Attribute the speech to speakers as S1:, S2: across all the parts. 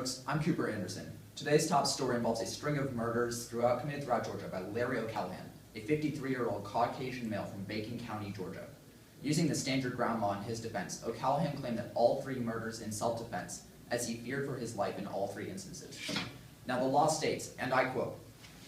S1: folks, I'm Cooper Anderson. Today's top story involves a string of murders committed throughout Georgia by Larry O'Callahan, a 53-year-old Caucasian male from Bacon County, Georgia. Using the standard ground law in his defense, O'Callahan claimed that all three murders in self-defense, as he feared for his life in all three instances. Now the law states, and I quote,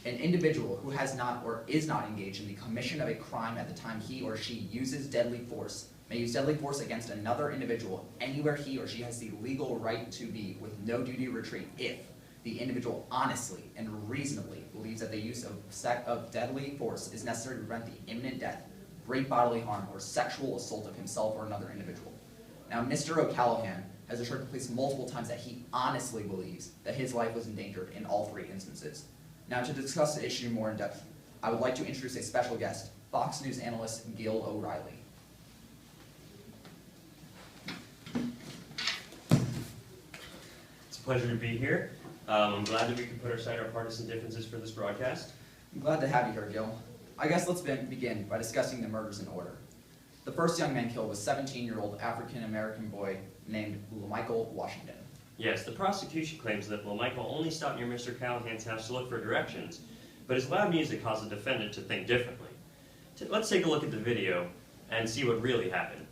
S1: "An individual who has not or is not engaged in the commission of a crime at the time he or she uses deadly force may use deadly force against another individual anywhere he or she has the legal right to be with no duty of retreat if the individual honestly and reasonably believes that the use of deadly force is necessary to prevent the imminent death, great bodily harm, or sexual assault of himself or another individual." Now, Mr. O'Callahan has assured the police multiple times that he honestly believes that his life was endangered in all three instances. Now, to discuss the issue more in depth, I would like to introduce a special guest, Fox News analyst Gil O'Reilly.
S2: It's a pleasure to be here. I'm glad that we could put aside our partisan differences for this broadcast.
S1: I'm glad to have you here, Gil. I guess let's begin by discussing the murders in order. The first young man killed was 17-year-old African-American boy named Michael Washington.
S2: Yes, the prosecution claims that Michael only stopped near Mr. Callahan's house to look for directions, but his loud music caused the defendant to think differently. Let's take a look at the video and see what really happened.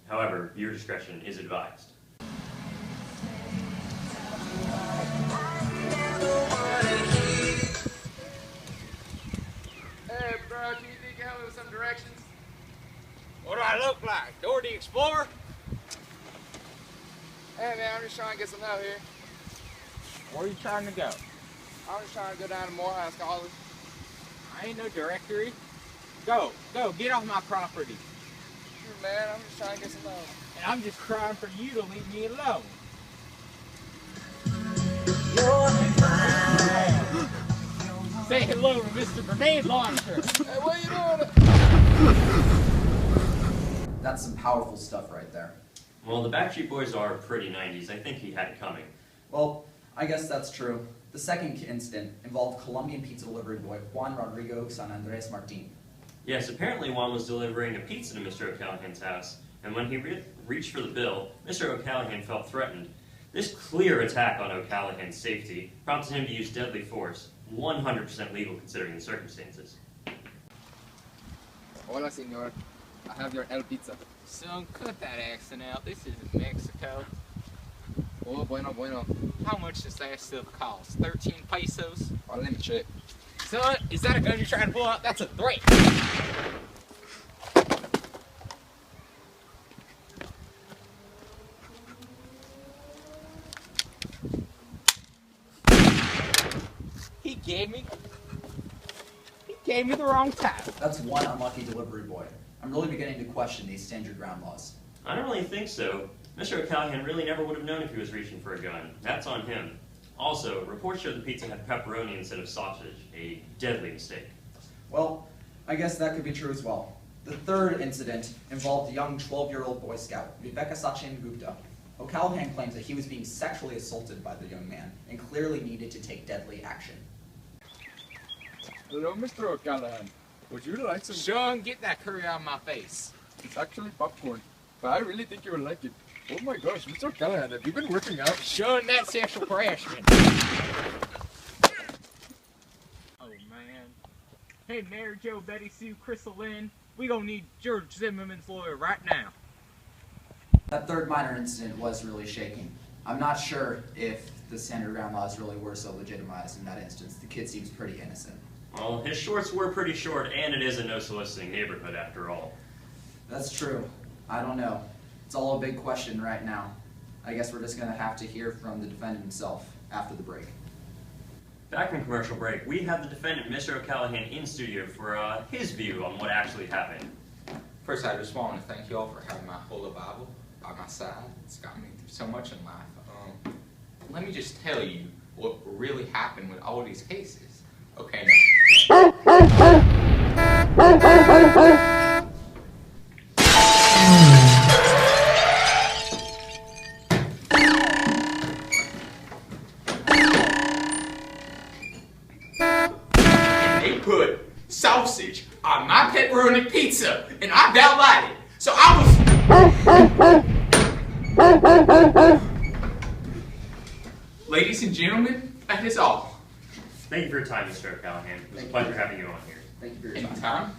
S2: However, your discretion is advised.
S3: Hey, bro, can you think help me with some directions?
S4: What do I look like? Dora the Explorer?
S3: Hey, man, I'm just trying to get some help here.
S4: Where are you trying to go?
S3: I'm just trying to go down to Morehouse College.
S4: I ain't no directory. Go, get off my property.
S3: Sure, man, I'm just trying to get some help.
S4: And I'm just crying for you to leave me alone. Say hello to Mr. Grenade Launcher.
S3: Hey, what are you doing?
S1: That's some powerful stuff right there.
S2: Well, the Backstreet Boys are pretty 90s. I think he had it coming.
S1: Well, I guess that's true. The second incident involved Colombian pizza delivery boy Juan Rodrigo San Andres Martin.
S2: Yes, apparently Juan was delivering a pizza to Mr. O'Callahan's house, and when he reached for the bill, Mr. O'Callahan felt threatened. This clear attack on O'Callahan's safety prompted him to use deadly force, 100% legal considering the circumstances.
S3: Hola, senor. I have your El Pizza.
S4: Son, cut that accent out. This isn't Mexico.
S3: Oh, bueno.
S4: How much does that stuff cost? 13 pesos?
S3: Oh, let me check.
S4: Son, is that a gun you're trying to pull out? That's a threat. He gave me the wrong type.
S1: That's one unlucky delivery boy. I'm really beginning to question these standard ground laws.
S2: I don't really think so. Mr. O'Callahan really never would have known if he was reaching for a gun. That's on him. Also, reports show the pizza had pepperoni instead of sausage, a deadly mistake.
S1: Well, I guess that could be true as well. The third incident involved a young 12-year-old Boy Scout, Viveka Sachin Gupta. O'Callahan claims that he was being sexually assaulted by the young man and clearly needed to take deadly action.
S5: Hello, Mr. O'Callahan. Would you like some?
S4: Sean, get that curry out of my face.
S5: It's actually popcorn, but I really think you would like it. Oh my gosh, Mr. O'Callahan, have you been working out?
S4: Sean, that's sexual harassment. Oh, man. Hey, Mary Jo, Betty Sue, Crystal Lynn, we gonna need George Zimmerman's lawyer right now.
S1: That third minor incident was really shaking. I'm not sure if the standard ground laws really were so legitimized in that instance. The kid seems pretty innocent.
S2: Well, his shorts were pretty short, and it is a no-soliciting neighborhood after all.
S1: That's true. I don't know. It's all a big question right now. I guess we're just going to have to hear from the defendant himself after the break.
S2: Back from commercial break, we have the defendant, Mr. O'Callahan, in studio for his view on what actually happened.
S6: First, I just want to thank you all for having my Holy Bible by my side. It's got me through so much in life. Let me just tell you what really happened with all these cases. Okay, now. They put sausage on my pepperoni pizza, and I don't like it. So I was... Ladies and gentlemen, that is all.
S2: Thank you for your time, Mr. O'Callahan. It was a
S1: Thank
S2: pleasure
S1: you.
S2: having you on here.
S1: Thank you for your time.
S6: Anytime.